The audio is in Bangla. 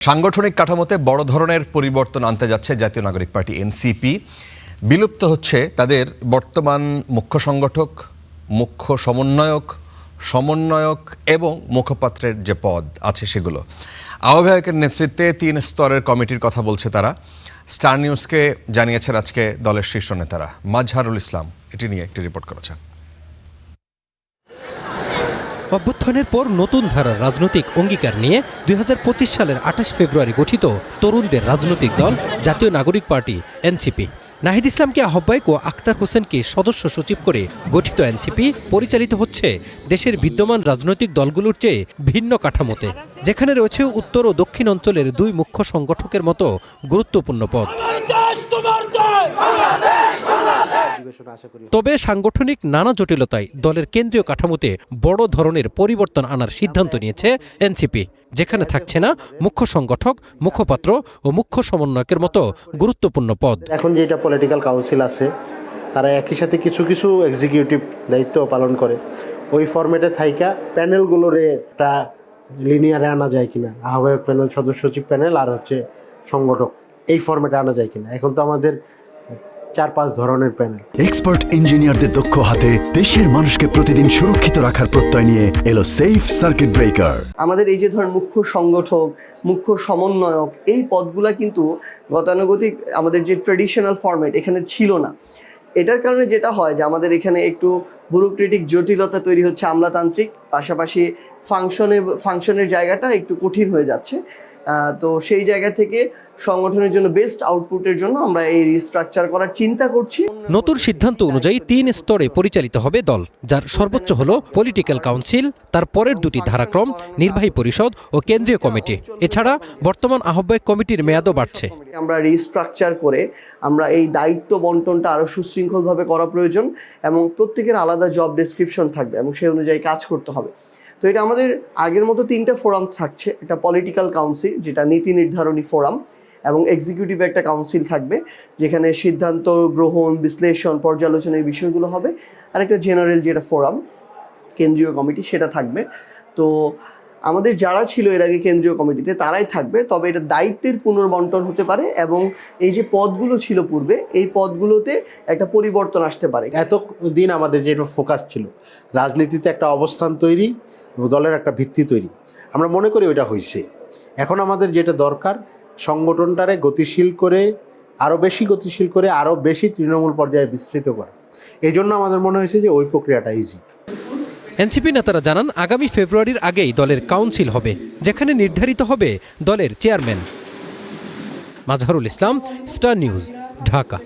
সাংগঠনিক কাঠামোতে বড় ধরনের পরিবর্তন আনতে যাচ্ছে জাতীয় নাগরিক পার্টি এনসিপি। বিলুপ্ত হচ্ছে তাদের বর্তমান মুখ্য সংগঠক, মুখ্য সমন্বয়ক এবং মুখপাত্রের যে পদ আছে সেগুলো। আহ্বায়কের নেতৃত্বে 3 স্তরের কমিটির কথা বলছে তারা। স্টার নিউজকে জানিয়েছেন আজকে দলের শীর্ষ নেতারা। মাজহারুল ইসলাম এটি নিয়ে একটি রিপোর্ট করেছেন। অভ্যুত্থানের পর নতুন ধারার রাজনৈতিক অঙ্গীকার নিয়ে 2025 সালের 28 ফেব্রুয়ারি গঠিত তরুণদের রাজনৈতিক দল জাতীয় নাগরিক পার্টি এনসিপি। নাহিদ ইসলামকে আহ্বায়ক ও আক্তার হোসেনকে সদস্য সচিব করে গঠিত এনসিপি পরিচালিত হচ্ছে দেশের বিদ্যমান রাজনৈতিক দলগুলোর চেয়ে ভিন্ন কাঠামোতে, যেখানে রয়েছে উত্তর ও দক্ষিণ অঞ্চলের 2 মুখ্য সংগঠকের মতো গুরুত্বপূর্ণ পদ। তবে সাংগঠনিক নানা জটিলতায় দলের কেন্দ্রীয় কাঠামোতে বড় ধরনের পরিবর্তন আনার সিদ্ধান্ত নিয়েছে এনসিপি, যেখানে থাকছে না মুখ্য সংগঠক, মুখপাত্র ও মুখ্য সমন্বয়কের মতো গুরুত্বপূর্ণ পদ। এখন যেটা পলিটিক্যাল কাউন্সিল আছে, তারা একই সাথে কিছু কিছু এক্সিকিউটিভ দায়িত্ব পালন করে। ওই ফরম্যাটে থাইকা প্যানেলগুলোরে একটা লিনিয়ারে আনা যায় কিনা, আহ্বায়ক প্যানেল, সদস্য সচিব প্যানেল আর হচ্ছে সংগঠক, এই ফরম্যাটে আনা যায় কিনা। এখন তো আমাদের 4-5 ধরনের প্যানেল। এক্সপার্ট ইঞ্জিনিয়ারদের দক্ষ হাতে দেশের মানুষকে প্রতিদিন সুরক্ষিত রাখার প্রত্যয় নিয়ে এলো সেফ সার্কিট ব্রেকার। আমাদের এই যে ধরেন মুখ্য সংগঠক, মুখ্য সমন্বয়ক, এই পদগুলা কিন্তু গতানুগতিক আমাদের যে ট্রেডিশনাল ফরম্যাট এখানে ছিল না। এটার কারণে যেটা হয় যে আমাদের এখানে একটু ব্যুরোক্রেটিক জটিলতা তৈরি হচ্ছে, আমলাতান্ত্রিক, পাশাপাশি ফাংশনের জায়গাটা একটু কঠিন হয়ে যাচ্ছে। তো সেই জায়গা থেকে সংগঠনের জন্য বেস্ট আউটপুটের জন্য আমরা এই রিস্ট্রাকচার করার চিন্তা করছি। নতুন সিদ্ধান্ত অনুযায়ী 3 স্তরে পরিচালিত হবে দল, যার সর্বোচ্চ হলো পলিটিক্যাল কাউন্সিল, তার পরের 2টি ধারাক্রম নির্বাহী পরিষদ ও কেন্দ্রীয় কমিটি। এছাড়া বর্তমান আহ্বায়ক কমিটির মেয়াদও বাড়ছে। আমরা রিস্ট্রাকচার করে আমরা এই দায়িত্ব বন্টনটা আরো সুশৃঙ্খলভাবে করা প্রয়োজন এবং প্রত্যেকের আলাদা জব ডেসক্রিপশন থাকবে এবং সেই অনুযায়ী কাজ করতে হবে। তো এটা আমাদের আগের মতো 3টা ফোরাম থাকছে। একটা পলিটিক্যাল কাউন্সিল, যেটা নীতি নির্ধারণী ফোরাম, এবং এক্সিকিউটিভ একটা কাউন্সিল থাকবে, যেখানে সিদ্ধান্ত গ্রহণ, বিশ্লেষণ, পর্যালোচনা এই বিষয়গুলো হবে। আর একটা জেনারেল যেটা ফোরাম, কেন্দ্রীয় কমিটি, সেটা থাকবে। তো আমাদের যারা ছিল এর আগে কেন্দ্রীয় কমিটিতে তারাই থাকবে, তবে এটা দায়িত্বের পুনর্বন্টন হতে পারে এবং এই যে পদগুলো ছিল পূর্বে, এই পদগুলোতে একটা পরিবর্তন আসতে পারে। এতদিন আমাদের যেটা ফোকাস ছিল রাজনীতিতে একটা অবস্থান তৈরি, দলের একটা ভিত্তি তৈরি, আমরা মনে করি ওইটা হয়েছে। এখন আমাদের যেটা দরকার, সংগঠনটারে গতিশীল করে, আরও বেশি গতিশীল করে, আরও বেশি তৃণমূল পর্যায়ে বিস্তৃত করা। এই জন্য আমাদের মনে হয়েছে যে ওই প্রক্রিয়াটা ইজি। এনসিপি নেতারা জানান, আগামী ফেব্রুয়ারির আগেই দলের কাউন্সিল হবে, যেখানে নির্ধারিত হবে দলের chairman. Mazharul Islam, star news, Dhaka.